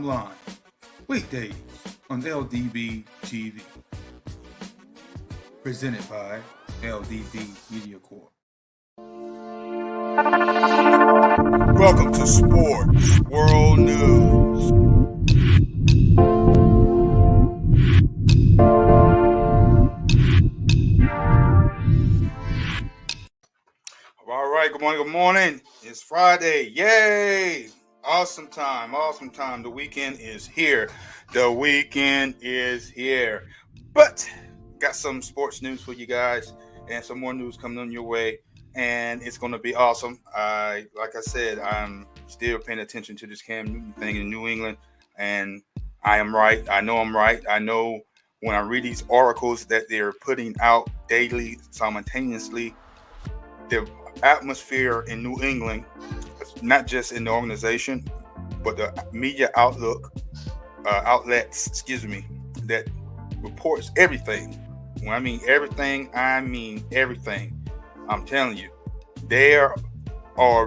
Line, weekdays on LDB TV. Presented by LDB Media Corp. Welcome to Sports World News. All right, good morning. It's Friday. Yay! Awesome time. The weekend is here. But got some sports news for you guys and some more news coming on your way, and it's going to be awesome. Like I said, I'm still paying attention to this Cam Newton thing in New England, and I am right. I know I'm right. I know when I read these articles that they're putting out daily, simultaneously, the atmosphere in New England, not just in the organization, but the media outlets, that reports everything. When I mean everything, I mean everything. I'm telling you, they are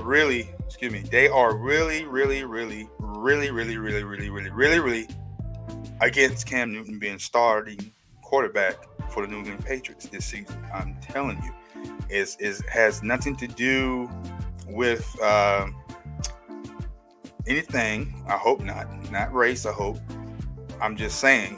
really against Cam Newton being starting quarterback for the New England Patriots this season. I'm telling you, it has nothing to do with anything. I hope not race. I hope. I'm just saying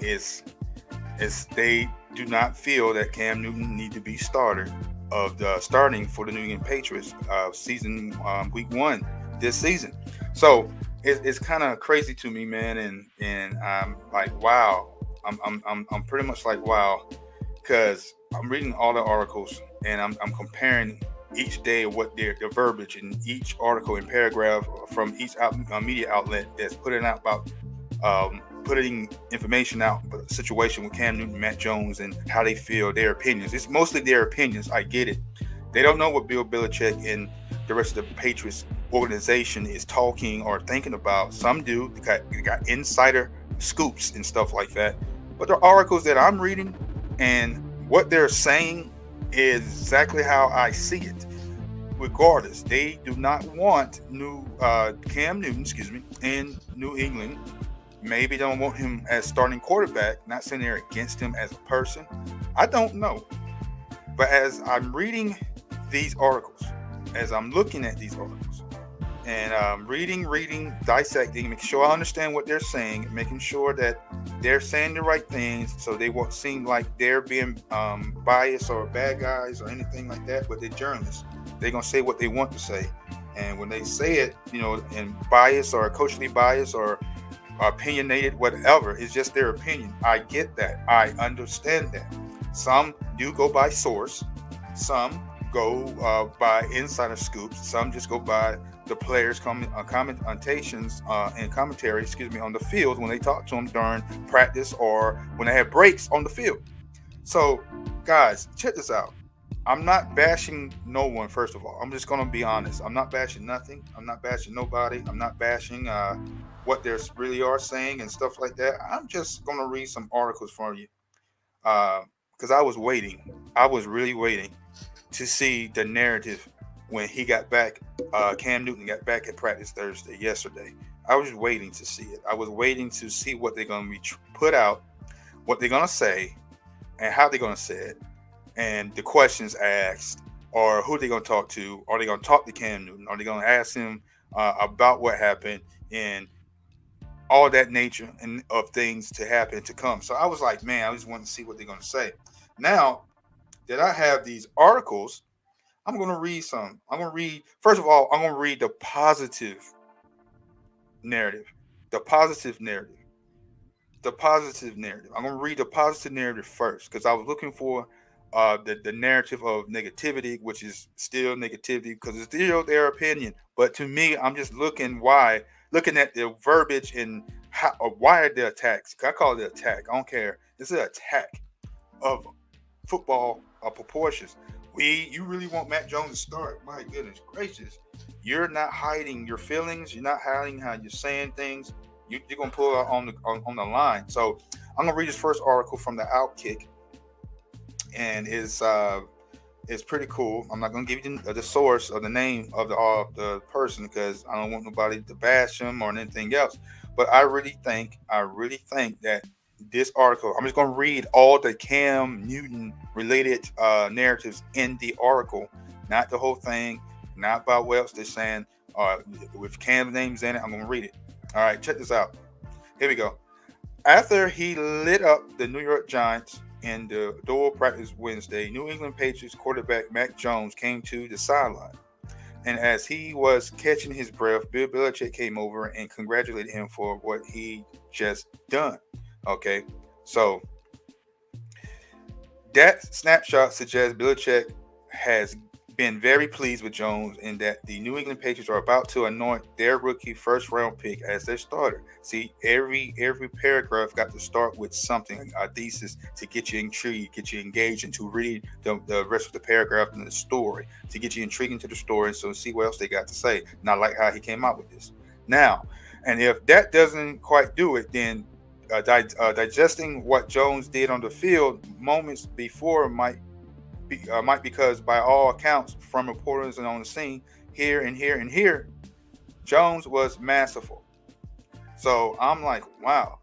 they do not feel that Cam Newton need to be starting for the New England Patriots season week 1 this season. So it's kind of crazy to me, man, and I'm like, wow. I'm pretty much like, wow, because I'm reading all the articles and I'm comparing each day what the verbiage in each article and paragraph from each media outlet that's putting out about putting information out about the situation with Cam Newton, Matt Jones, and how they feel, their opinions. It's mostly their opinions. I get it. They don't know what Bill Belichick and the rest of the Patriots organization is talking or thinking about. Some do. They got insider scoops and stuff like that. But the articles that I'm reading and what they're saying is exactly how I see it. Regardless, they do not want Cam Newton, in New England. Maybe don't want him as starting quarterback. Not saying they're against him as a person. I don't know. But as I'm reading these articles, as I'm looking at these articles, and reading, dissecting, making sure I understand what they're saying, making sure that they're saying the right things so they won't seem like they're being biased or bad guys or anything like that, but they're journalists. They're going to say what they want to say. And when they say it, in bias or coachly bias or opinionated, whatever, it's just their opinion. I get that. I understand that. Some do go by source. Some go by insider scoops. Some just go by the players' commentations and commentary, on the field when they talk to them during practice or when they have breaks on the field. So, guys, check this out. I'm not bashing no one, first of all. I'm just going to be honest. I'm not bashing nothing. I'm not bashing nobody. I'm not bashing what they really are saying and stuff like that. I'm just going to read some articles for you because I was waiting. I was really waiting to see the narrative when he got back. Cam Newton got back at practice yesterday. I was waiting to see it. I was waiting to see what they're going to be put out, what they're going to say, and how they're going to say it, and the questions asked, or who they're going to talk to. Are they going to talk to Cam Newton? Are they going to ask him about what happened and all that nature and of things to happen to come? So I was like, man, I just want to see what they're going to say. Now that I have these articles, I'm going to read some. First of all, I'm going to read the positive narrative. I'm going to read the positive narrative first because I was looking for the narrative of negativity, which is still negativity because it's still their opinion. But to me, I'm just looking at the verbiage and why are the attacks. I call it an attack. I don't care. It's an attack of football proportions. You really want Matt Jones to start? My goodness gracious! You're not hiding your feelings. You're not hiding how you're saying things. You're gonna pull it on the line. So I'm gonna read this first article from the Outkick, and it's pretty cool. I'm not gonna give you the source or the name of the person because I don't want nobody to bash him or anything else. But I really think that this article, I'm just going to read all the Cam Newton related narratives in the article, not the whole thing, not about what else they're saying. With Cam's names in it, I'm going to read it. All right, check this out. Here we go. After he lit up the New York Giants in the dual practice Wednesday, New England Patriots quarterback Mac Jones came to the sideline. And as he was catching his breath, Bill Belichick came over and congratulated him for what he just done. Okay, so that snapshot suggests Belichick has been very pleased with Jones and that the New England Patriots are about to anoint their rookie first round pick as their starter. See, every paragraph got to start with something, a thesis to get you intrigued, get you engaged, and to read the rest of the paragraph in the story to get you intrigued into the story and so see what else they got to say. Not like how he came out with this. Now, and if that doesn't quite do it, then digesting what Jones did on the field moments before might because by all accounts from reporters and on the scene here and here and here, Jones was masterful. So I'm like, wow.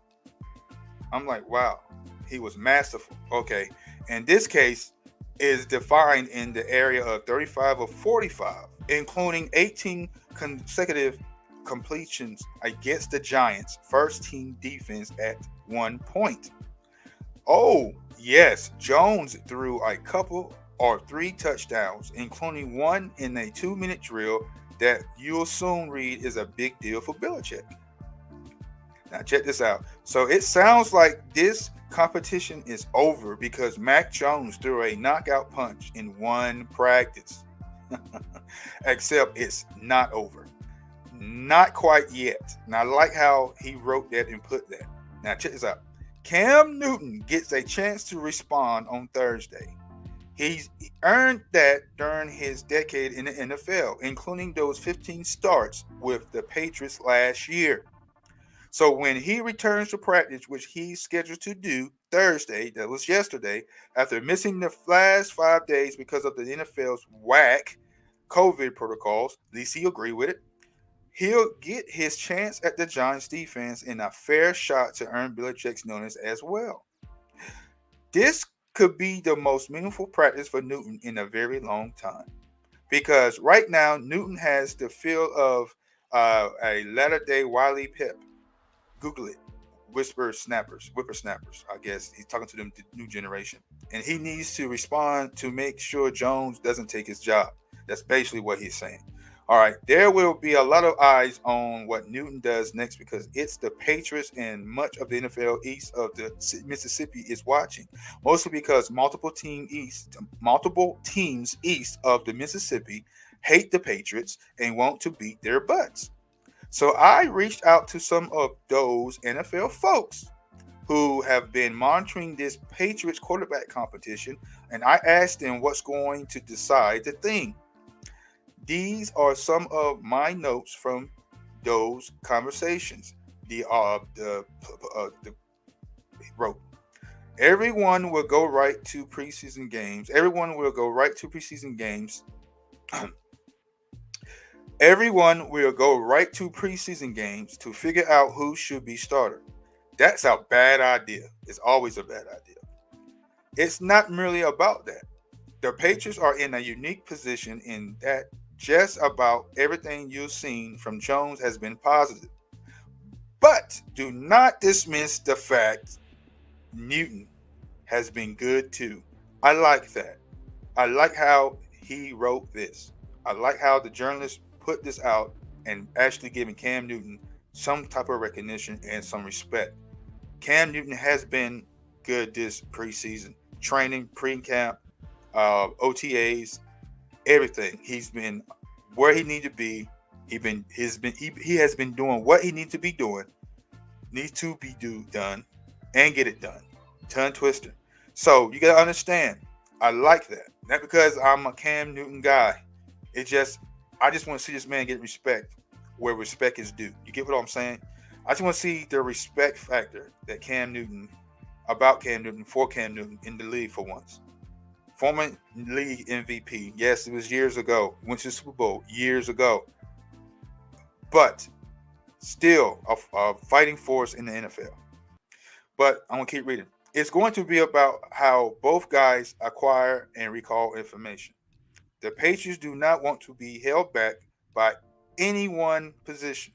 He was masterful. Okay. And this case is defined in the area of 35 of 45, including 18 consecutive completions against the Giants' first team defense at one point. Oh, yes, Jones threw a couple or 3 touchdowns, including one in a 2-minute drill that you'll soon read is a big deal for Belichick. Now, check this out. So it sounds like this competition is over because Mac Jones threw a knockout punch in one practice. Except it's not over. Not quite yet. Now, I like how he wrote that and put that. Now, check this out. Cam Newton gets a chance to respond on Thursday. He's earned that during his decade in the NFL, including those 15 starts with the Patriots last year. So when he returns to practice, which he's scheduled to do Thursday, that was yesterday, after missing the last 5 days because of the NFL's whack COVID protocols, at least he agreed with it, he'll get his chance at the Giants defense and a fair shot to earn Belichick's notice as well. This could be the most meaningful practice for Newton in a very long time. Because right now, Newton has the feel of a latter-day Wiley Pep. Google it. Whippersnappers. I guess he's talking to them, the new generation. And he needs to respond to make sure Jones doesn't take his job. That's basically what he's saying. All right, there will be a lot of eyes on what Newton does next because it's the Patriots and much of the NFL east of the Mississippi is watching. Mostly because multiple teams east of the Mississippi hate the Patriots and want to beat their butts. So I reached out to some of those NFL folks who have been monitoring this Patriots quarterback competition, and I asked them what's going to decide the thing. These are some of my notes from those conversations. He wrote, everyone will go right to preseason games. Everyone will go right to preseason games. Everyone will go right to preseason games to figure out who should be starter. That's a bad idea. It's always a bad idea. It's not merely about that. The Patriots are in a unique position in that just about everything you've seen from Jones has been positive. But do not dismiss the fact Newton has been good too. I like that. I like how he wrote this. I like how the journalist put this out and actually giving Cam Newton some type of recognition and some respect. Cam Newton has been good this preseason. Training, pre-camp, OTAs, everything. He's been where he needs to be. He has been doing what he needs to be doing, done, and get it done. Tongue twister. So you gotta understand. I like that. Not because I'm a Cam Newton guy. I just want to see this man get respect where respect is due. You get what I'm saying? I just want to see the respect factor that for Cam Newton in the league for once. Former league MVP. Yes, it was years ago. Went to the Super Bowl years ago. But still a fighting force in the NFL. But I'm gonna keep reading. It's going to be about how both guys acquire and recall information. The Patriots do not want to be held back by any one position.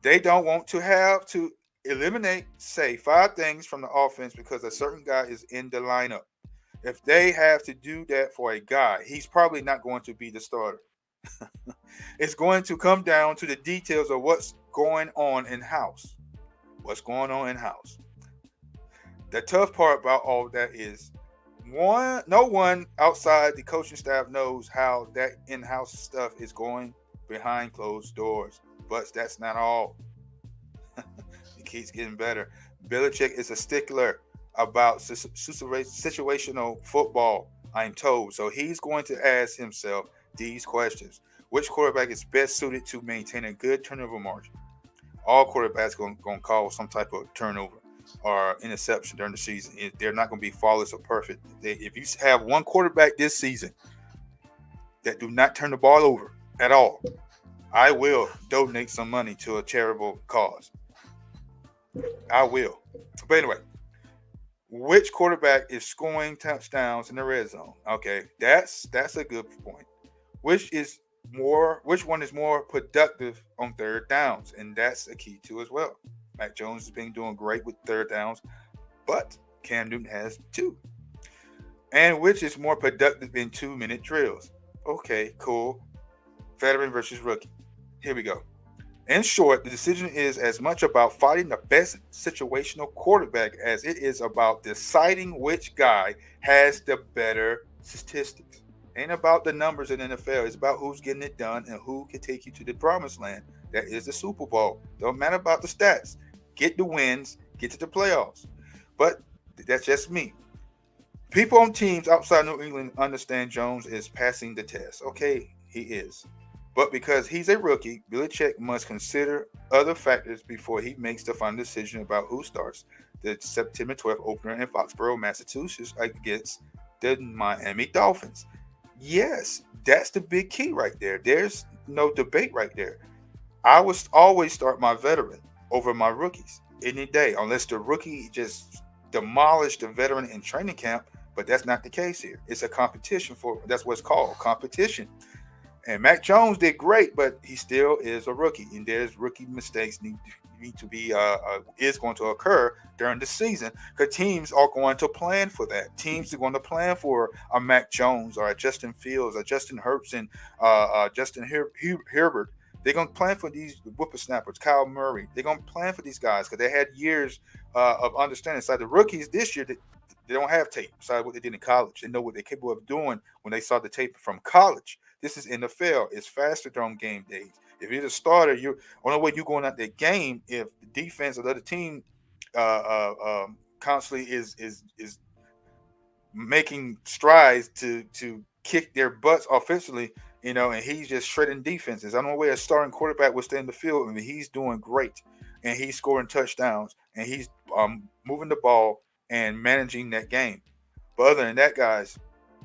They don't want to have to eliminate, say, 5 things from the offense because a certain guy is in the lineup. If they have to do that for a guy, he's probably not going to be the starter. It's going to come down to the details of what's going on in house. What's going on in house. The tough part about all that is no one outside the coaching staff knows how that in-house stuff is going behind closed doors. But that's not all. It keeps getting better. Belichick is a stickler about situational football, I'm told. So he's going to ask himself these questions. Which quarterback is best suited to maintain a good turnover margin? All quarterbacks going to cause some type of turnover or interception during the season. They're not going to be flawless or perfect. If you have one quarterback this season that do not turn the ball over at all, I will donate some money to a charitable cause. I will. But anyway, which quarterback is scoring touchdowns in the red zone? Okay, that's a good point. Which one is more productive on third downs? And that's a key too as well. Mac Jones has been doing great with third downs, but Cam Newton has 2. And which is more productive in 2-minute drills? Okay, cool. Veteran versus rookie. Here we go. In short, the decision is as much about finding the best situational quarterback as it is about deciding which guy has the better statistics. Ain't about the numbers in the NFL. It's about who's getting it done and who can take you to the promised land. That is the Super Bowl. Don't matter about the stats. Get the wins, get to the playoffs. But that's just me. People on teams outside New England understand Jones is passing the test. Okay, he is. But because he's a rookie, Belichick must consider other factors before he makes the final decision about who starts the September 12th opener in Foxborough, Massachusetts against the Miami Dolphins. Yes, that's the big key right there. There's no debate right there. I would always start my veteran over my rookies any day, unless the rookie just demolished the veteran in training camp. But that's not the case here. It's a competition that's what's called competition. And Mac Jones did great, but he still is a rookie, and there's rookie mistakes need to be is going to occur during the season because teams are going to plan for that. Teams are going to plan for a Mac Jones or a Justin Fields or Justin Hurts and Justin Herbert. They're going to plan for these whippersnappers, Kyle Murray. They're going to plan for these guys because they had years of understanding. So the rookies this year, they don't have tape besides what they did in college. They know what they're capable of doing when they saw the tape from college. This is NFL. It's faster during game days. If you're the starter, you're only way you're going out the game if the defense of the other team constantly is making strides to kick their butts offensively, and he's just shredding defenses. I don't know where a starting quarterback will stay in the field. I mean, he's doing great, and he's scoring touchdowns, and he's moving the ball and managing that game. But other than that, guys,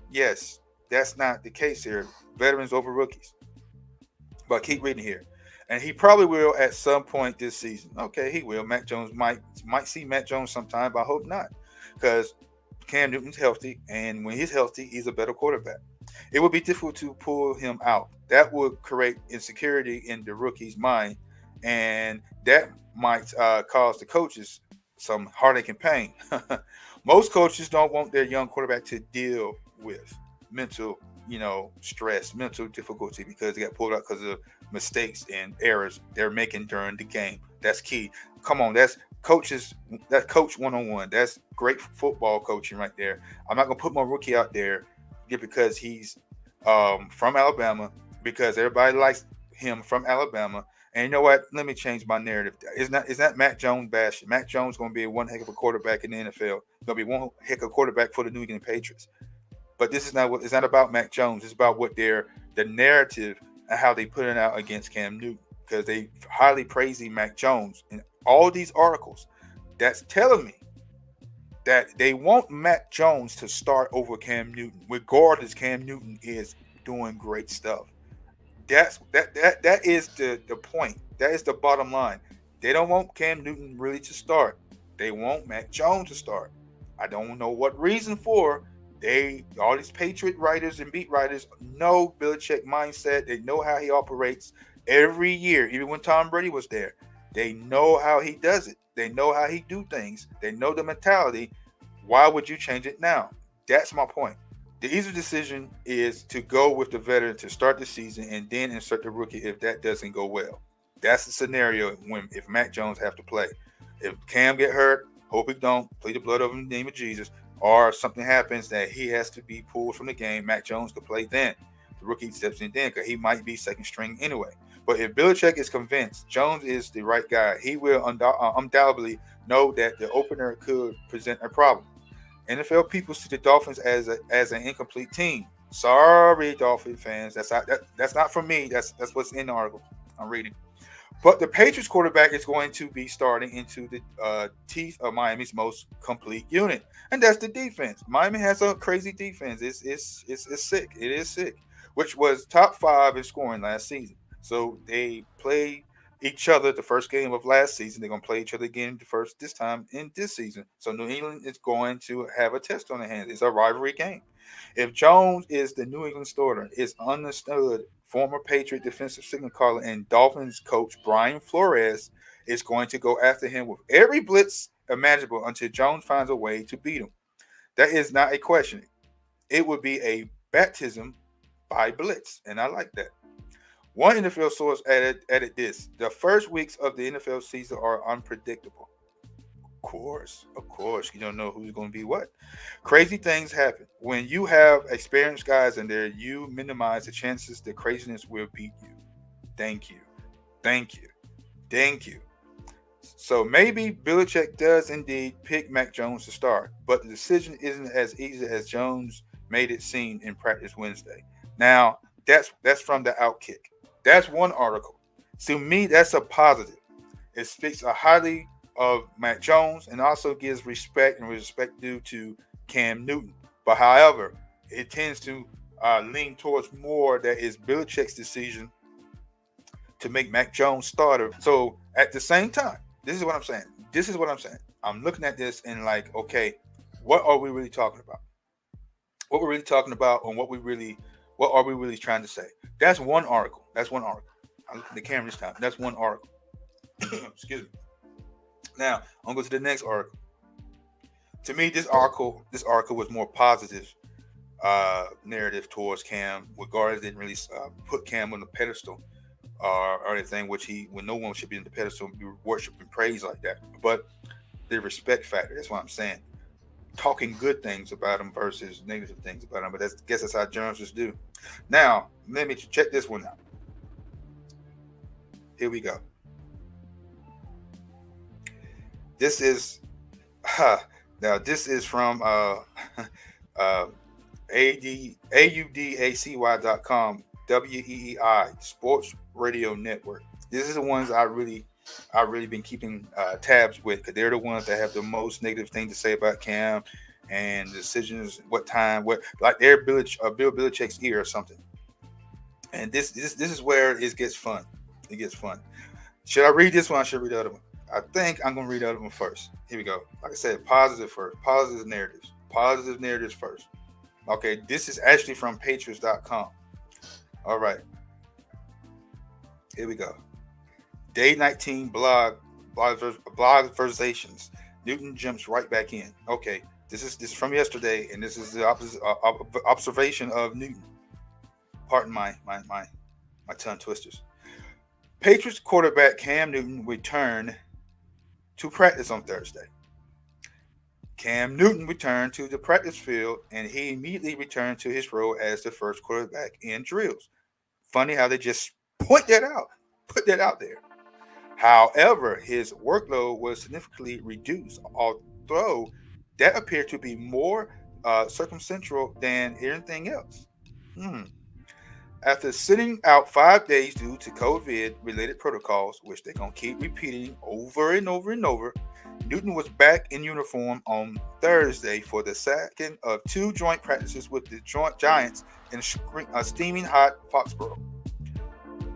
yes, that's not the case here. Veterans over rookies. But keep reading here. And he probably will at some point this season. Okay, he will. Mac Jones might see Mac Jones sometime, but I hope not. Because Cam Newton's healthy, and when he's healthy, he's a better quarterback. It would be difficult to pull him out. That would create insecurity in the rookie's mind, and that might cause the coaches some heartache and pain. Most coaches don't want their young quarterback to deal with mental stress, mental difficulty because they got pulled out because of mistakes and errors they're making during the game. That's key. Come on, that's coaches. That's coach 101. That's great football coaching right there. I'm not gonna put my rookie out there because he's from Alabama because everybody likes him from Alabama. And you know what? Let me change my narrative. It's not Mac Jones bashing. Mac Jones going to be one heck of a quarterback in the NFL. Going to be one heck of a quarterback for the New England Patriots. But this is not what. It's not about Mac Jones. It's about what the narrative and how they put it out against Cam Newton because they highly praising Mac Jones in all these articles. That's telling me that they want Mac Jones to start over Cam Newton, regardless. Cam Newton is doing great stuff. That is the point. That is the bottom line. They don't want Cam Newton really to start. They want Mac Jones to start. I don't know what reason for. They all these Patriot writers and beat writers know Belichick mindset. They know how he operates every year, even when Tom Brady was there. They know how he does it. They know how he do things. They know the mentality. Why would you change it now? That's my point. The easy decision is to go with the veteran to start the season and then insert the rookie if that doesn't go well. That's the scenario when if Mac Jones have to play. If Cam get hurt, hope he don't, plead the blood over in the name of Jesus, or something happens that he has to be pulled from the game, Mac Jones could play then. The rookie steps in then because he might be second string anyway. But if Belichick is convinced Jones is the right guy, he will undoubtedly know that the opener could present a problem. NFL people see the Dolphins as an incomplete team. Sorry, Dolphin fans. That's not from me. That's what's in the article I'm reading. But the Patriots quarterback is going to be starting into the teeth of Miami's most complete unit, and that's the defense. Miami has a crazy defense. It's sick. It is sick, which was top 5 in scoring last season. So they play each other the first game of last season. They're going to play each other again this time in this season. So New England is going to have a test on their hands. It's a rivalry game. If Jones is the New England starter, it's understood former Patriot defensive signal caller and Dolphins coach Brian Flores is going to go after him with every blitz imaginable until Jones finds a way to beat him. That is not a question. It would be a baptism by blitz, and I like that. One NFL source added this: the first weeks of the NFL season are unpredictable. Of course, you don't know who's going to be what. Crazy things happen. When you have experienced guys in there, you minimize the chances the craziness will beat you. Thank you. Thank you. Thank you. So maybe Belichick does indeed pick Mac Jones to start, but the decision isn't as easy as Jones made it seem in practice Wednesday. Now, that's from the Outkick. That's one article. To me, that's a positive. It speaks highly of Mac Jones and also gives respect due to Cam Newton. But however, it tends to lean towards more that is Belichick's decision to make Mac Jones starter. So at the same time, this is what I'm saying. I'm looking at this and like, okay, what are we really talking about? What we're really talking about and what are we really trying to say? That's one article. I'm looking at the camera this time. That's one article. Excuse me. Now, I'm going to go to the next article. To me, this article was more positive narrative towards Cam. Regardless, didn't really put Cam on the pedestal or anything, when no one should be in the pedestal and be worshipped and praised like that. But the respect factor, that's what I'm saying. Talking good things about him versus negative things about him. But I guess that's how journalists do. Now, let me check this one out. Here we go. This is from AUDACY.com, WEEI Sports Radio Network. This is the ones I really been keeping tabs with because they're the ones that have the most negative thing to say about Cam and decisions, what time, like they're Bill Belichick's ear or something. And this is where it gets fun. It gets fun. Should I read this one? I should read the other one. I think I'm going to read the other one first. Here we go. Like I said, positive first. Positive narratives first. Okay, this is actually from Patriots.com. All right. Here we go. Day 19 blog versations. Newton jumps right back in. Okay, this is from yesterday, and this is the observation of Newton. Pardon my tongue twisters. Patriots quarterback Cam Newton returned to practice on Thursday. Cam Newton returned to the practice field, and he immediately returned to his role as the first quarterback in drills. Funny how they just put that out there. However, his workload was significantly reduced, although that appeared to be more circumstantial than anything else. After sitting out 5 days due to COVID-related protocols, which they're going to keep repeating over and over and over, Newton was back in uniform on Thursday for the second of 2 joint practices with the Giants in steaming hot Foxborough.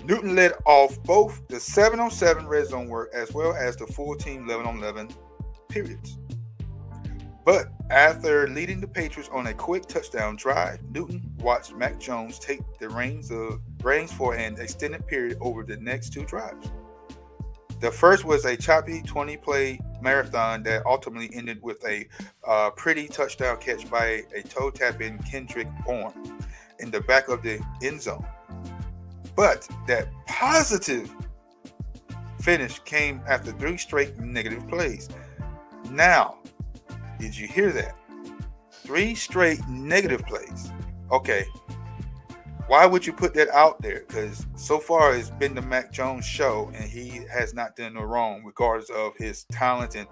Newton led off both the 7-on-7 red zone work as well as the full team 11-on-11 periods. But after leading the Patriots on a quick touchdown drive, Newton watched Mac Jones take the reins for an extended period over the next two drives. The first was a choppy 20-play marathon that ultimately ended with a pretty touchdown catch by a toe-tapping Kendrick Bourne in the back of the end zone. But that positive finish came after 3 straight negative plays. Now, did you hear that? 3 straight negative plays. Okay. Why would you put that out there? Because so far it's been the Mac Jones show, and he has not done no wrong, regardless of his talent and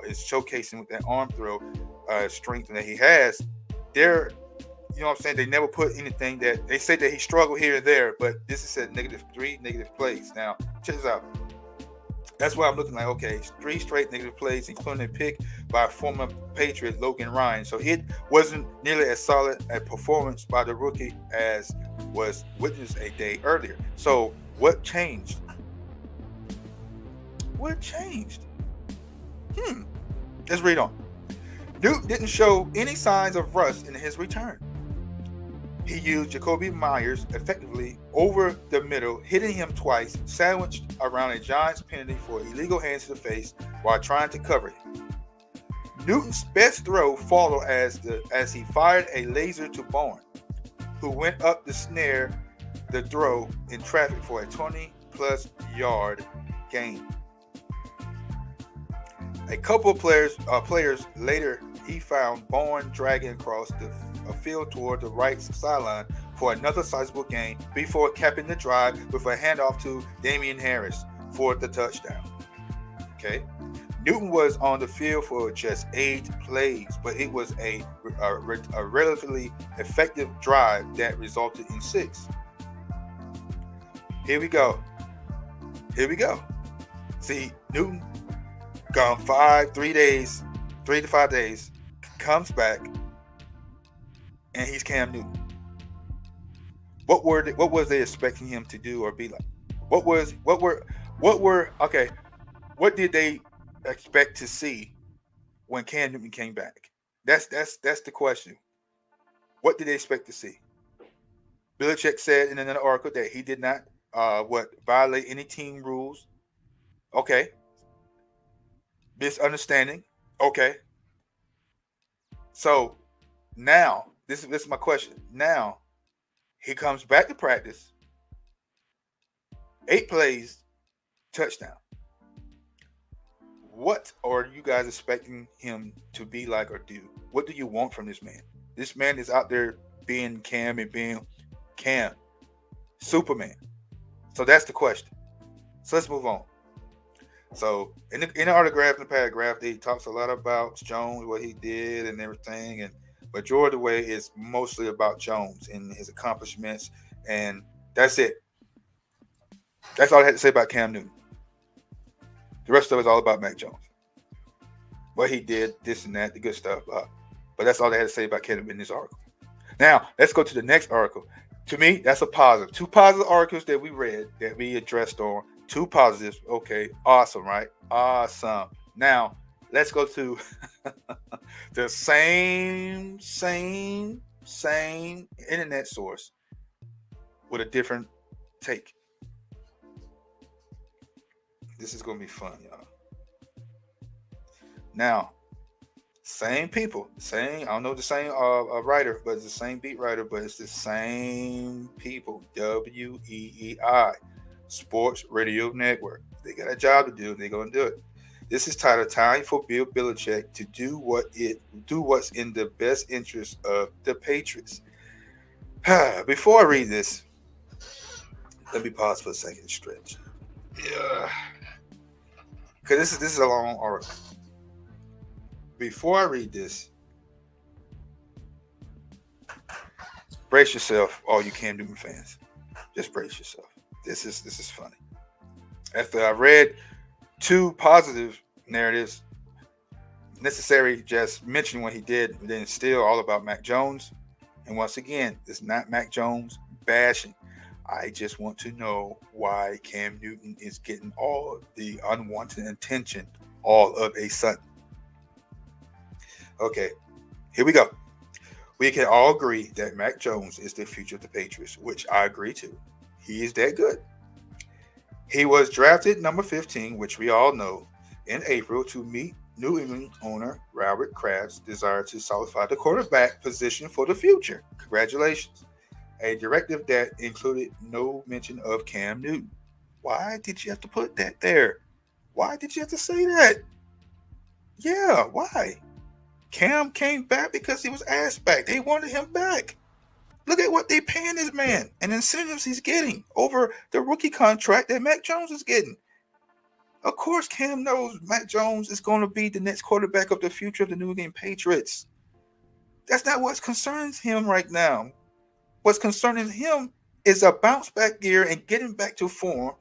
his showcasing with that arm throw strength that he has. They're, you know what I'm saying? They never put anything that they say that he struggled here and there, but this is a -3 negative plays. Now, check this out. That's why I'm looking like, okay, 3 straight negative plays, including a pick by former Patriot Logan Ryan. So it wasn't nearly as solid a performance by the rookie as was witnessed a day earlier. So what changed? What changed? Let's read on. Newton didn't show any signs of rust in his return. He used Jacoby Myers effectively over the middle, hitting him twice, sandwiched around a Giants penalty for illegal hands to the face while trying to cover him. Newton's best throw followed as he fired a laser to Bourne, who went up the snare the throw in traffic for a 20-plus yard gain. A couple of players later, he found Bourne dragging across the field toward the right sideline for another sizable gain before capping the drive with a handoff to Damian Harris for the touchdown. Okay, Newton was on the field for just 8 plays, but it was a relatively effective drive that resulted in 6. Here we go. See, Newton gone 3 to 5 days, comes back, and he's Cam Newton. What was they expecting him to do or be like? What did they expect to see when Cam Newton came back? That's the question. What did they expect to see? Belichick said in another article that he did not violate any team rules. Okay. Misunderstanding. Okay. So now this is my question. Now he comes back to practice. 8 plays, touchdown. What are you guys expecting him to be like or do? What do you want from this man? This man is out there being Cam and being Cam, Superman. So that's the question. So let's move on. So in the autograph, in the paragraph, he talks a lot about Jones, what he did and everything, and majority of the way is mostly about Jones and his accomplishments, and that's it. That's all I had to say about Cam Newton. The rest of it is all about Mac Jones. What he did, this and that, the good stuff. But that's all they had to say about Cam Newton in this article. Now, let's go to the next article. To me, that's a positive. 2 positive articles that we read, that we addressed on. 2 positives. Okay, awesome, right? Awesome. Now, let's go to the same internet source with a different take. This is going to be fun, y'all. Now, same people, I don't know the same writer, but it's the same beat writer, but it's the same people. WEEI, Sports Radio Network. They got a job to do. They're going to do it. This is titled "Time for Bill Belichick to do what's in the best interest of the Patriots." Before I read this, let me pause for a second and stretch. Yeah, because this is a long article. Before I read this, brace yourself, all you Cam Newton fans. Just brace yourself. This is funny. After I read 2 positive narratives, necessary just mentioning what he did, but then still all about Mac Jones. And once again, it's not Mac Jones bashing. I just want to know why Cam Newton is getting all the unwanted attention all of a sudden. Okay, here we go. We can all agree that Mac Jones is the future of the Patriots, which I agree to. He is that good. He was drafted number 15, which we all know, in April to meet New England owner Robert Kraft's desire to solidify the quarterback position for the future. Congratulations. A directive that included no mention of Cam Newton. Why did you have to put that there? Why did you have to say that? Yeah, why? Cam came back because he was asked back. They wanted him back. Look at what they paying this man and incentives he's getting over the rookie contract that Mac Jones is getting. Of course, Cam knows Mac Jones is going to be the next quarterback of the future of the New England Patriots. That's not what concerns him right now. What's concerning him is a bounce back year and getting back to form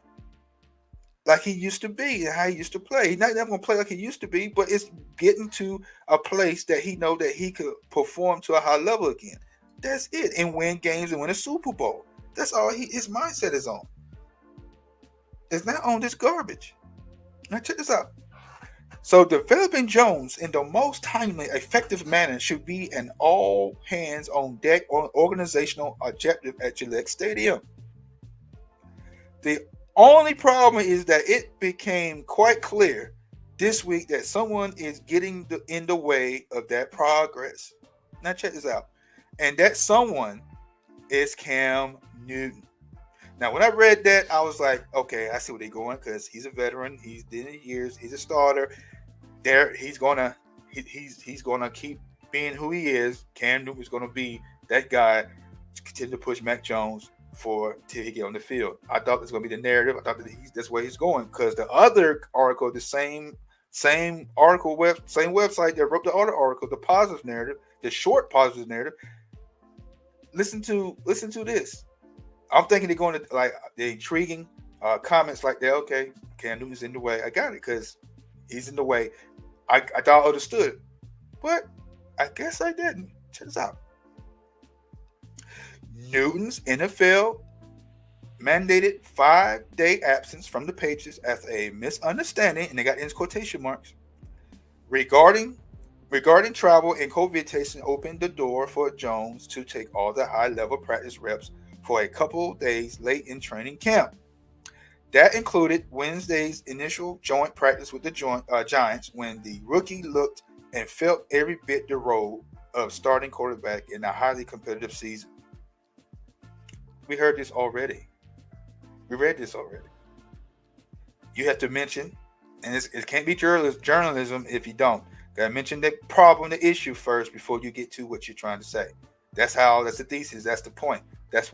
like he used to be and how he used to play. He's not going to play like he used to be, but it's getting to a place that he know that he could perform to a high level again. That's it. And win games and win a Super Bowl. That's all his mindset is on. It's not on this garbage. Now check this out. So developing Jones in the most timely, effective manner should be an all hands on deck organizational objective at Gillette Stadium. The only problem is that it became quite clear this week that someone is getting in the way of that progress. Now check this out. And that someone is Cam Newton. Now, when I read that, I was like, okay, I see where they're going because he's a veteran. He's did it years. He's a starter. He's gonna keep being who he is. Cam Newton is gonna be that guy to continue to push Mac Jones till he get on the field. I thought this was gonna be the narrative. I thought that's where he's going because the other article, the same article, same website that wrote the other article, the positive narrative, the short positive narrative. Listen to this. I'm thinking they're going to like the intriguing comments like that. Okay, Cam Newton's in the way. I got it because he's in the way. I thought I understood, but I guess I didn't. Check this out. Newton's NFL mandated 5-day absence from the Patriots as a misunderstanding, and they got in quotation marks, regarding travel and COVID testing opened the door for Jones to take all the high-level practice reps for a couple days late in training camp. That included Wednesday's initial joint practice with the Giants when the rookie looked and felt every bit the role of starting quarterback in a highly competitive season. We heard this already. We read this already. You have to mention, and it can't be journalism if you don't. Gotta mention the problem, the issue first before you get to what you're trying to say. That's the thesis. That's the point. That's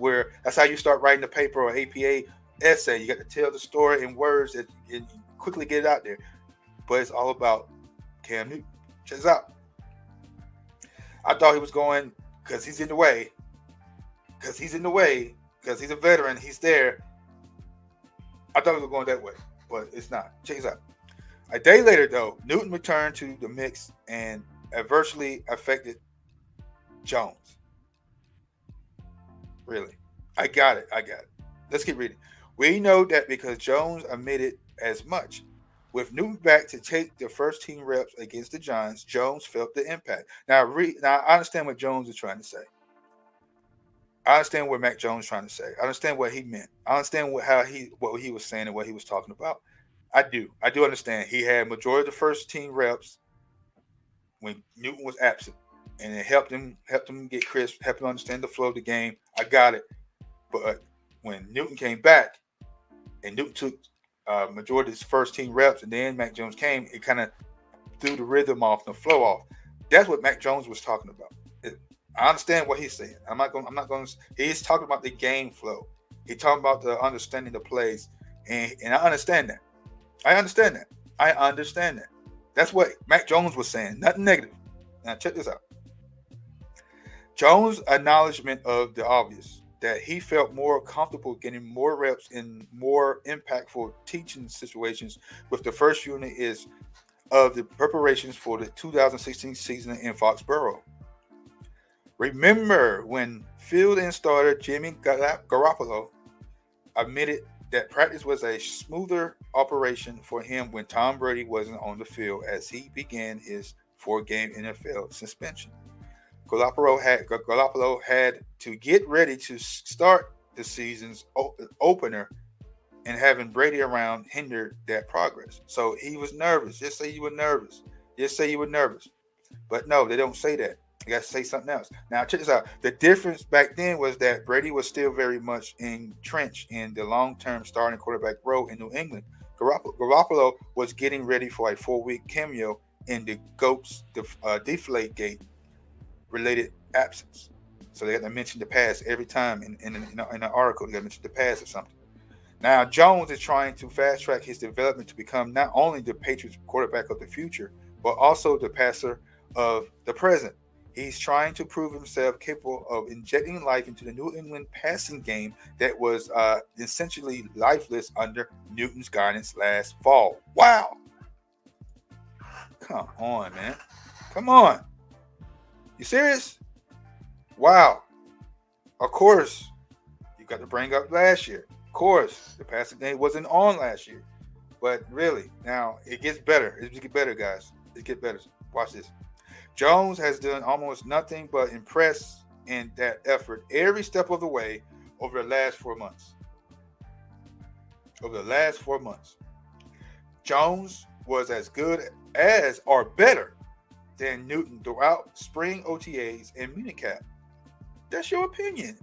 how you start writing a paper or APA essay. You got to tell the story in words and quickly get it out there. But it's all about Cam Newton. Check this out. I thought he was going because he's in the way. Because he's a veteran. He's there. I thought he was going that way, but it's not. Check this out. A day later, though, Newton returned to the mix and adversely affected Jones. Really? I got it. Let's keep reading. We know that because Jones admitted as much. With Newton back to take the first team reps against the Giants, Jones felt the impact. Now I understand what Jones is trying to say. I understand what Mac Jones is trying to say. I understand what he meant. I understand what he was saying and what he was talking about. I do understand. He had majority of the first team reps when Newton was absent, and it helped him get crisp, helped him understand the flow of the game. I got it. But when Newton came back, and Newton took majority of his first team reps, and then Mac Jones came, it kind of threw the rhythm off, the flow off. That's what Mac Jones was talking about. I understand what he's saying. I'm not going. He's talking about the game flow. He's talking about the understanding the plays, and I understand that. I understand that. That's what Mac Jones was saying. Nothing negative. Now check this out. Jones' acknowledgement of the obvious, that he felt more comfortable getting more reps in more impactful teaching situations with the first unit is of the preparations for the 2016 season in Foxborough. Remember when field-in starter Jimmy Garoppolo admitted that practice was a smoother operation for him when Tom Brady wasn't on the field as he began his 4-game NFL suspension. Garoppolo had to get ready to start the season's opener, and having Brady around hindered that progress. So he was nervous. Just say you were nervous. Just say you were nervous. But no, they don't say that. You got to say something else. Now, check this out. The difference back then was that Brady was still very much entrenched in the long-term starting quarterback role in New England. Garoppolo was getting ready for a 4-week cameo in the GOAT's Deflategate related absence. So they got to mention the past every time in an article. They got to mention the past or something. Now, Jones is trying to fast-track his development to become not only the Patriots quarterback of the future, but also the passer of the present. He's trying to prove himself capable of injecting life into the New England passing game that was essentially lifeless under Newton's guidance last fall. Wow. Come on, man. Come on. You serious? Wow. Of course, you got to bring up last year. Of course, the passing game wasn't on last year. But really, now it gets better. It gets better, guys. It gets better. Watch this. Jones has done almost nothing but impress in that effort every step of the way over the last 4 months. Over the last 4 months, Jones was as good as or better than Newton throughout spring OTAs and minicamp. That's your opinion.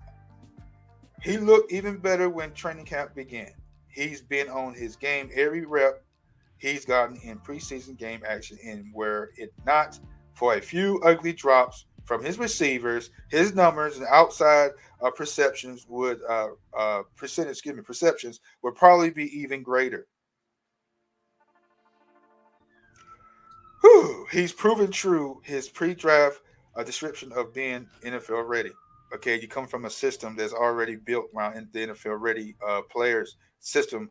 He looked even better when training camp began. He's been on his game every rep he's gotten in preseason game action, and were it not for a few ugly drops from his receivers, his numbers and outside perceptions would perceptions would probably be even greater. He's proven true his pre-draft description of being NFL ready. Okay, you come from a system that's already built around the NFL ready players system.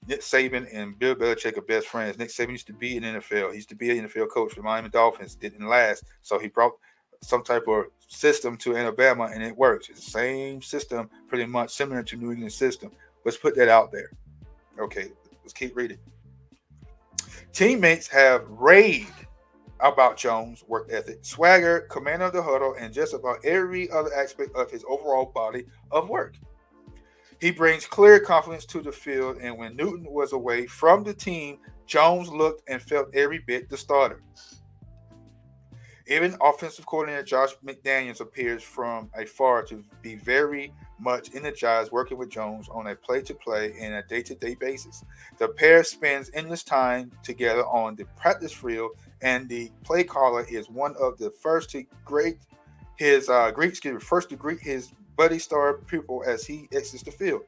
Nick Saban and Bill Belichick are best friends. Nick Saban used to be in NFL. He used to be an NFL coach for the Miami Dolphins. Didn't last, so he brought some type of system to Alabama, and it works. It's the same system, pretty much similar to New England system. Let's put that out there. Okay, let's keep reading. Teammates have raved about Jones' work ethic, swagger, command of the huddle, and just about every other aspect of his overall body of work. He brings clear confidence to the field, and when Newton was away from the team, Jones looked and felt every bit the starter. Even offensive coordinator Josh McDaniels appears from afar to be very much energized working with Jones on a play-to-play and a day-to-day basis. The pair spends endless time together on the practice field, and the play caller is one of the first to greet his buddy star pupil as he exits the field.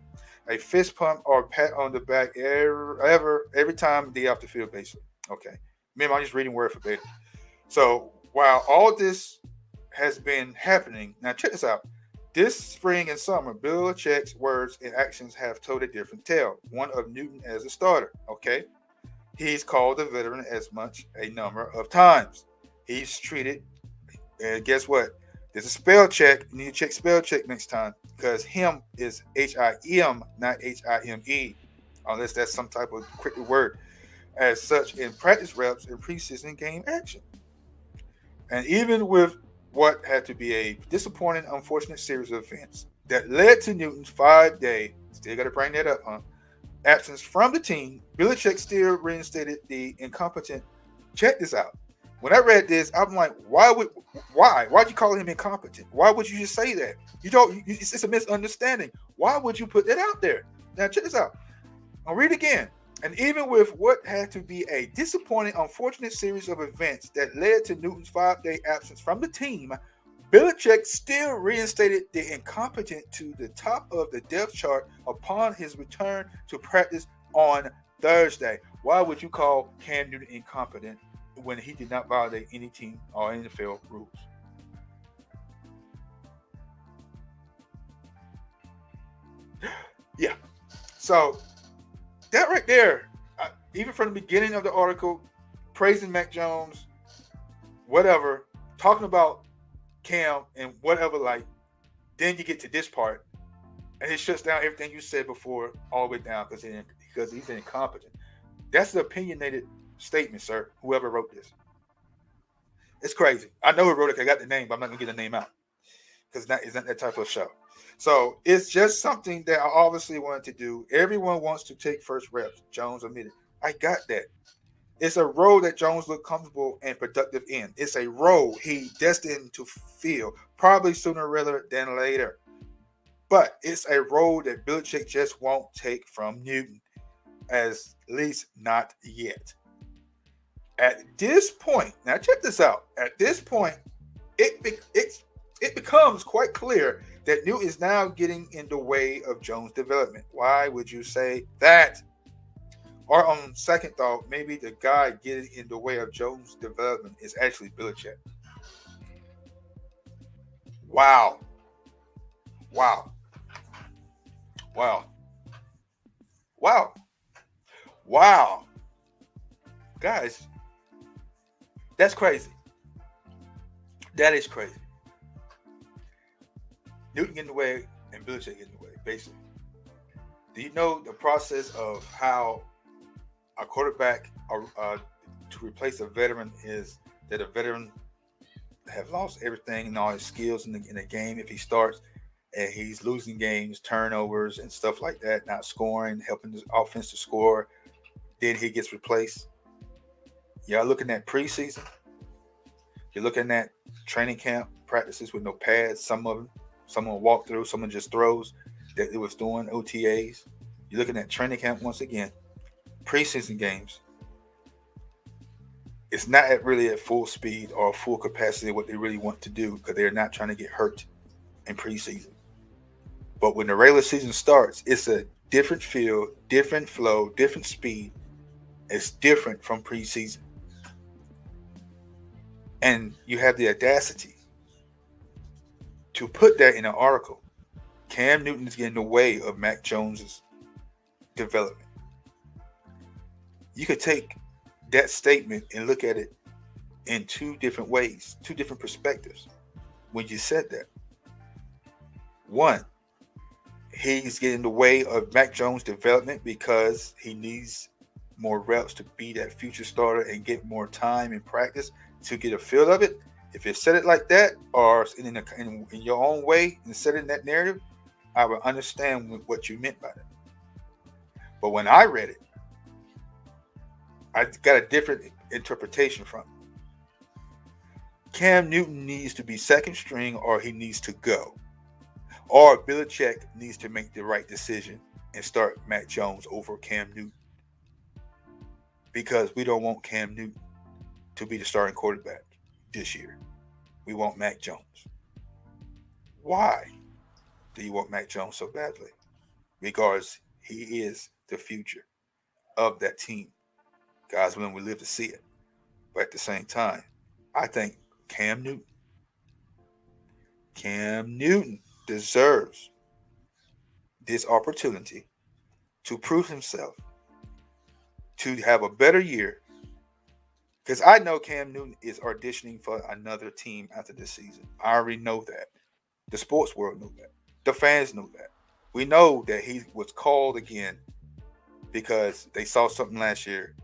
A fist pump or pat on the back every time they off the field, basically. Okay. Remember, I'm just reading word for beta. So while all this has been happening, now check this out. This spring and summer, Belichick's words and actions have told a different tale. One of Newton as a starter. Okay. He's called the veteran as much a number of times. He's treated, and guess what? There's a spell check. You need to check spell check next time, because him is H-I-M, not H-I-M-E, unless that's some type of quick word. As such, in practice reps and preseason game action. And even with what had to be a disappointing, unfortunate series of events that led to Newton's 5-day, still got to bring that up, absence from the team, Belichick still reinstated the incompetent. Check this out. When I read this, I'm like, why'd you call him incompetent? Why would you just say that? It's a misunderstanding. Why would you put that out there? Now check this out. I'll read again. And even with what had to be a disappointing, unfortunate series of events that led to Newton's 5-day absence from the team, Belichick still reinstated the incompetent to the top of the depth chart upon his return to practice on Thursday. Why would you call Cam Newton incompetent when he did not violate any team or NFL rules? Yeah. So that right there, even from the beginning of the article, praising Mac Jones, whatever, talking about Cam and whatever, like, then you get to this part. and it shuts down everything you said before all the way down because he's incompetent. That's the opinionated statement, sir. Whoever wrote this, it's crazy. I know who wrote it. I got the name, but I'm not gonna get the name out because it's not that type of show. So it's just something that I obviously wanted to do. Everyone wants to take first reps. Jones admitted, I got that. It's a role that Jones looked comfortable and productive in. It's a role he destined to fill, probably sooner rather than later. But it's a role that Belichick just won't take from Newton, as least not yet. At this point, now check this out. At this point, it becomes quite clear that Newton is now getting in the way of Jones' development. Why would you say that? Or on second thought, maybe the guy getting in the way of Jones' development is actually Belichick. Wow. Wow. Wow. Wow. Wow. Guys, that's crazy. That is crazy. Newton getting in the way and Belichick getting in the way, basically. Do you know the process of how a quarterback to replace a veteran is that a veteran have lost everything and all his skills in the game if he starts and he's losing games, turnovers and stuff like that, not scoring, helping the offense to score, then he gets replaced. Y'all looking at preseason. You're looking at training camp practices with no pads. Some of them, someone walk through, someone just throws that it was doing OTAs. You're looking at training camp once again. Preseason games. It's not really at full speed or full capacity what they really want to do because they're not trying to get hurt in preseason. But when the regular season starts, it's a different feel, different flow, different speed. It's different from preseason. And you have the audacity to put that in an article. Cam Newton is getting in the way of Mac Jones's development. You could take that statement and look at it in two different ways, two different perspectives when you said that. One, he's getting in the way of Mac Jones' development because he needs more reps to be that future starter and get more time in practice to get a feel of it. If you said it like that or in your own way and said it in that narrative, I would understand what you meant by that. But when I read it, I got a different interpretation from it. Cam Newton needs to be second string or he needs to go. Or Belichick needs to make the right decision and start Mac Jones over Cam Newton. Because we don't want Cam Newton to be the starting quarterback this year. We want Mac Jones. Why do you want Mac Jones so badly? Because he is the future of that team. Guys, when we live to see it. But at the same time, I think Cam Newton deserves this opportunity to prove himself, to have a better year. Because I know Cam Newton is auditioning for another team after this season. I already know that. The sports world knew that. The fans knew that. We know that he was called again because they saw something last year.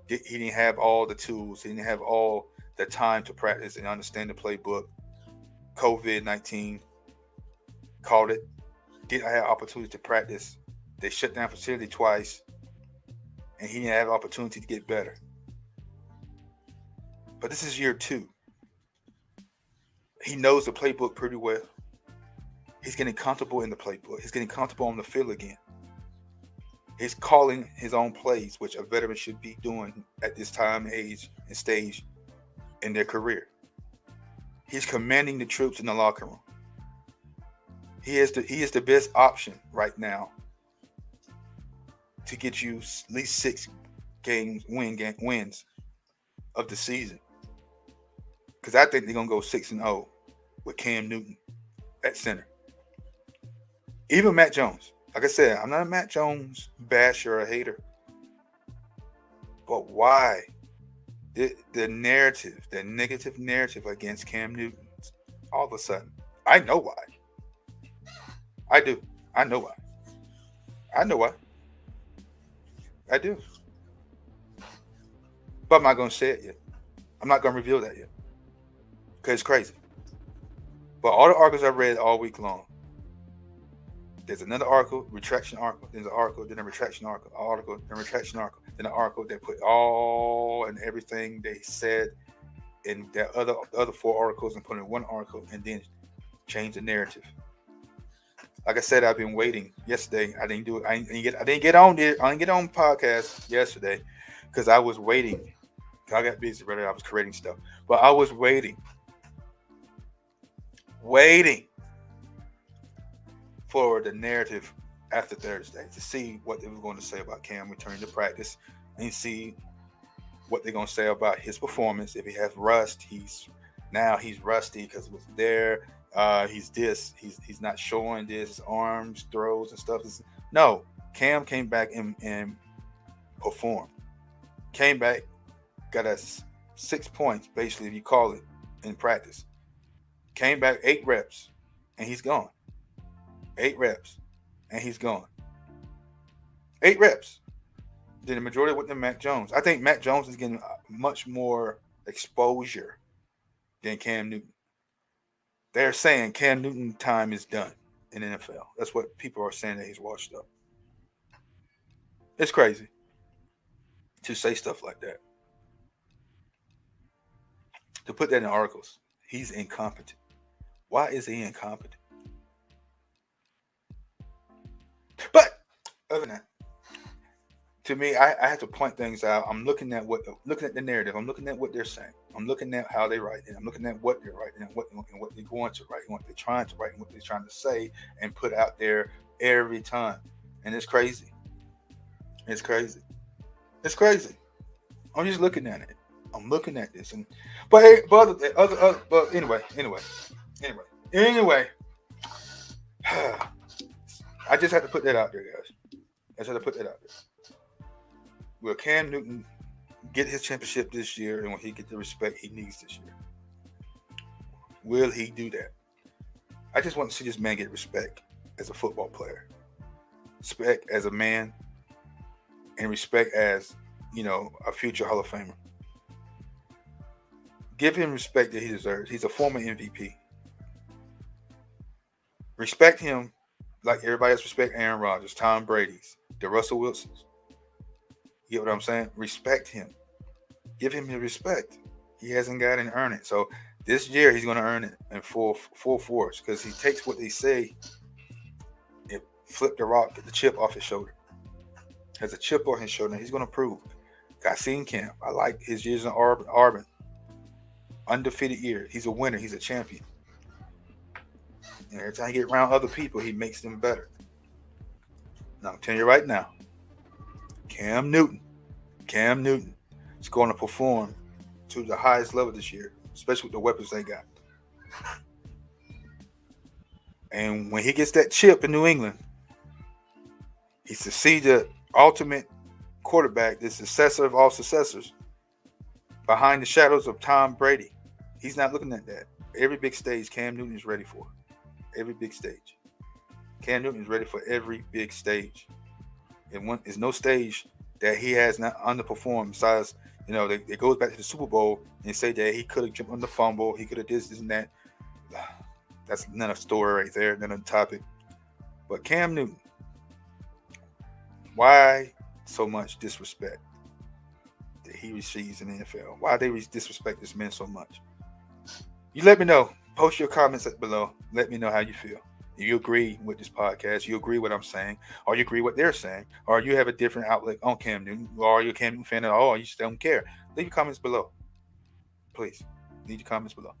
He didn't have all the tools. He didn't have all the time to practice and understand the playbook. COVID-19 called it. Didn't have opportunity to practice. They shut down facility twice. And he didn't have opportunity to get better. But this is year 2. He knows the playbook pretty well. He's getting comfortable in the playbook. He's getting comfortable on the field again. He's calling his own plays, which a veteran should be doing at this time, age, and stage in their career. He's commanding the troops in the locker room. He is the best option right now to get you at least 6 wins of the season. Because I think they're going to go 6-0 with Cam Newton at center. Even Mac Jones. Like I said, I'm not a Mac Jones basher or hater. But why? The narrative, the negative narrative against Cam Newton, all of a sudden. I know why. I do. I know why. I know why. I do. But I'm not going to say it yet. I'm not going to reveal that yet. Because it's crazy. But all the articles I read all week long, there's another article, retraction article, then an article, then a retraction article, then a retraction article, then an article that put all and everything they said in that other 4 articles and put in one article and then change the narrative. Like I said, I've been waiting. Yesterday, I didn't do it. I didn't get on there. I didn't get on podcast yesterday because I was waiting. I got busy, brother. I was creating stuff, but I was waiting for the narrative after Thursday to see what they were going to say about Cam returning to practice and see what they're going to say about his performance. If he has rust, he's rusty because he was there. He's not showing this arms throws and stuff. No, Cam came back and performed. Came back, got us 6 points basically, if you call it, in practice. Came back 8 reps and he's gone. 8 reps and he's gone. 8 reps. Then the majority with the Mac Jones. I think Mac Jones is getting much more exposure than Cam Newton. They're saying Cam Newton time is done in the NFL. That's what people are saying, that he's washed up. It's crazy to say stuff like that. To put that in articles. He's incompetent. Why is he incompetent? But other than that, to me, I have to point things out. I'm looking at the narrative. I'm looking at what they're saying. I'm looking at how they write it. I'm looking at what they're writing and what they're going to write, and what they're trying to write, and what they're trying to say and put out there every time. And it's crazy. It's crazy. It's crazy. I'm just looking at it. I'm looking at this, but anyway. I just had to put that out there, guys. I just had to put that out there. Will Cam Newton get his championship this year, and will he get the respect he needs this year? Will he do that? I just want to see this man get respect as a football player, respect as a man, and respect as, a future Hall of Famer. Give him respect that he deserves. He's a former MVP. Respect him like everybody else respect Aaron Rodgers, Tom Brady's, the Russell Wilsons. You get what I'm saying? Respect him. Give him his respect. He hasn't got it and earned it. So this year he's going to earn it in full force, because he takes what they say and flip the chip off his shoulder. Has a chip on his shoulder. He's going to prove. I seen Cam. I like his years in Auburn. Undefeated year. He's a winner. He's a champion. And every time he get around other people, he makes them better. Now, I'm telling you right now, Cam Newton is going to perform to the highest level this year, especially with the weapons they got. And when he gets that chip in New England, he's to see the ultimate quarterback, the successor of all successors, behind the shadows of Tom Brady. He's not looking at that. Every big stage, Cam Newton is ready for. Every big stage. Cam Newton is ready for every big stage. And there's no stage that he has not underperformed besides, it goes back to the Super Bowl and say that he could have jumped on the fumble, he could have this and that. That's not a story right there, not a topic. But Cam Newton, why so much disrespect that he receives in the NFL? Why they disrespect this man so much? You let me know. Post your comments below. Let me know how you feel. Do you agree with this podcast? You agree with what I'm saying? Or you agree with what they're saying? Or you have a different outlook on Cam Newton? Or are you a Cam Newton fan at all? Or you just don't care? Leave your comments below. Please. Leave your comments below.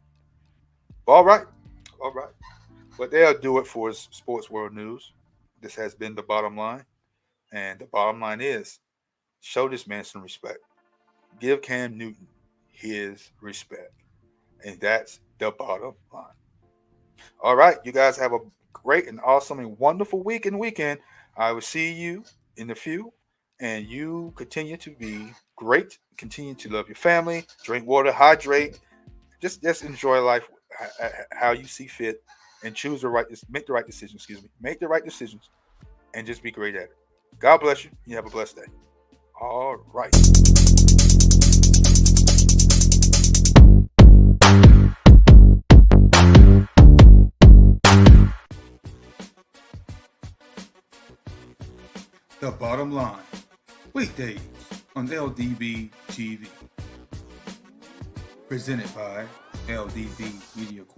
All right. But they'll do it for Sports World News. This has been the bottom line. And the bottom line is, show this man some respect. Give Cam Newton his respect. And that's the bottom line. All right. You guys have a great and awesome and wonderful week and weekend. I will see you in a few. And you continue to be great. Continue to love your family. Drink water. Hydrate. Just enjoy life how you see fit. and make the right decisions. Excuse me, make the right decisions, and just be great at it. God bless you. You have a blessed day. All right. The Bottom Line, weekdays on LDB TV. Presented by LDB Media Corp.